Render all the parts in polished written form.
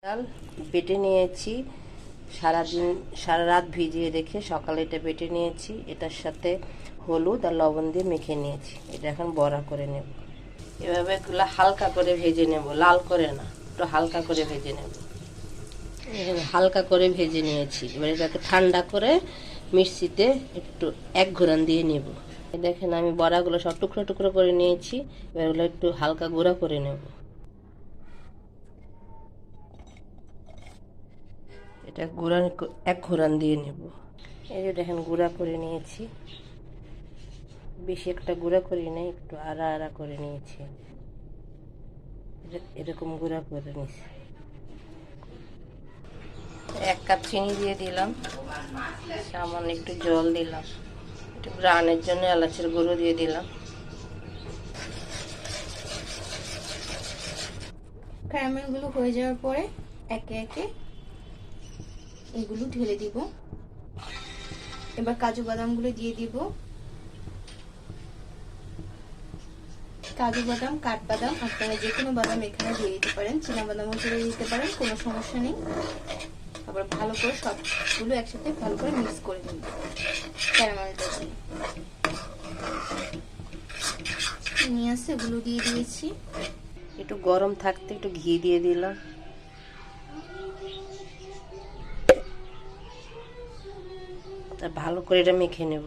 ডাল বেটে নিয়েছি, সারা রাত ভিজিয়ে রেখে সকালে এটা বেটে নিয়েছি। এটার সাথে হলুদ আর লবণ দিয়ে মেখে নিয়েছি। এটা এখন বড়া করে নেব। এভাবে এগুলো হালকা করে ভেজে নেব, লাল করে না, একটু হালকা করে ভেজে নেব। হালকা করে ভেজে নিয়েছি। এবার এটাকে ঠান্ডা করে মিক্সিতে একটু এক ঘোরান দিয়ে নেব। দেখেন আমি বড়াগুলো সব টুকরো টুকরো করে নিয়েছি। এবার এগুলো একটু হালকা গুঁড়া করে নেব। এটা গুঁড়া এক ঘোরান দিয়ে নেব। এই যে দেখেন গুঁড়া করে নিয়েছি, বেশি একটা গুঁড়া করি নাই, একটু আড়া আড়া করে নিয়েছি। এরকম গুঁড়া করে নিয়েছি। 1 কাপ চিনি দিয়ে দিলাম, সামান্য একটু জল দিলাম, একটু গ্রানের জন্য এলাচের গুঁড়ো দিয়ে দিলাম। ক্যারামেলগুলো হয়ে যাওয়ার পরে একে একে এগুলো ঢেলে দিব। এবার কাজু বাদামগুলো দিয়ে দিব। কাজু বাদাম, কাঠবাদাম, আপনারা যে কোনো বাদাম এখানে দিয়ে দিতে পারেন, চীনা বাদামও দিয়ে দিতে পারেন, কোনো সমস্যা নেই। আবার ভালো করে সবগুলো একসাথে ভালো করে মিক্স করে নিন ক্যারামেলটা দিয়ে। নিয়ে আসে এগুলো দিয়ে দিয়েছি। একটু গরম থাকতে একটু ঘি দিয়ে দিলাম। তা ভালো করে এটা মেখে নেব।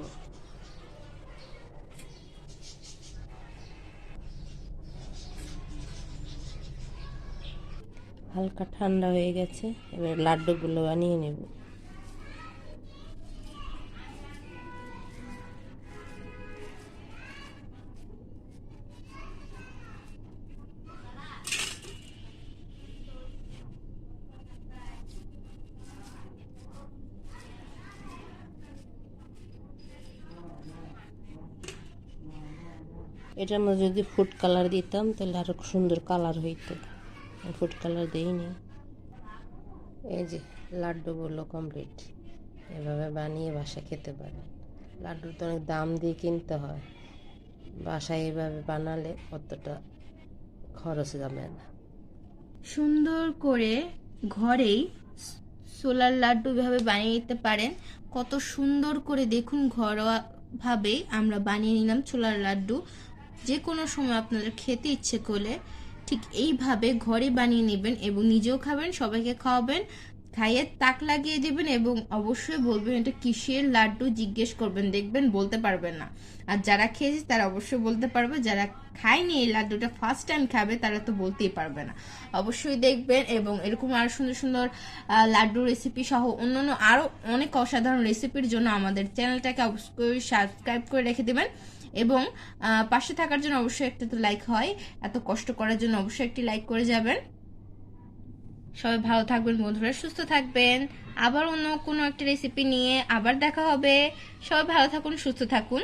হালকা ঠান্ডা হয়ে গেছে, এবার লাড্ডুগুলো বানিয়ে নেব। এটার মধ্যে যদি ফুড কালার দিতাম তাহলে আরো সুন্দর কালার হইতো। ফুড কালার দিইনি। এই যে লাড্ডুগুলো কমপ্লিট। এভাবে বানিয়ে বাসায় খেতে পারেন। লাড্ডুর তো অনেক দাম দিয়ে কিনতে হয়, বাসায় এভাবে বানালে অতটা খরচ যাবে না। সুন্দর করে ঘরেই সোলার লাড্ডু এভাবে বানিয়ে নিতে পারেন। কত সুন্দর করে দেখুন, ঘরোয়া ভাবে আমরা বানিয়ে নিলাম ছোলার লাড্ডু। যে কোনো সময় আপনাদের খেতে ইচ্ছে করলে ঠিক এইভাবে ঘরে বানিয়ে নেবেন এবং নিজেও খাবেন, সবাইকে খাওয়াবেন, খাইয়ে তাক লাগিয়ে দেবেন এবং অবশ্যই বলবেন এটা কিসের লাড্ডু, জিজ্ঞেস করবেন, দেখবেন বলতে পারবেন না। আর যারা খেয়েছে তারা অবশ্যই বলতে পারবে, যারা খায়নি এই লাড্ডুটা ফার্স্ট টাইম খাবে তারা তো বলতেই পারবে না। অবশ্যই দেখবেন এবং এরকম আরো সুন্দর সুন্দর লাড্ডু রেসিপি সহ অন্যান্য আরো অনেক অসাধারণ রেসিপির জন্য আমাদের চ্যানেলটাকে অবশ্যই সাবস্ক্রাইব করে রেখে দেবেন এবং পাশে থাকার জন্য অবশ্যই একটা তো লাইক হয়, এত কষ্ট করার জন্য অবশ্যই একটি লাইক করে যাবেন। সবাই ভালো থাকবেন বন্ধুরা, সুস্থ থাকবেন। আবার অন্য কোনো একটা রেসিপি নিয়ে আবার দেখা হবে। সবাই ভালো থাকুন, সুস্থ থাকুন।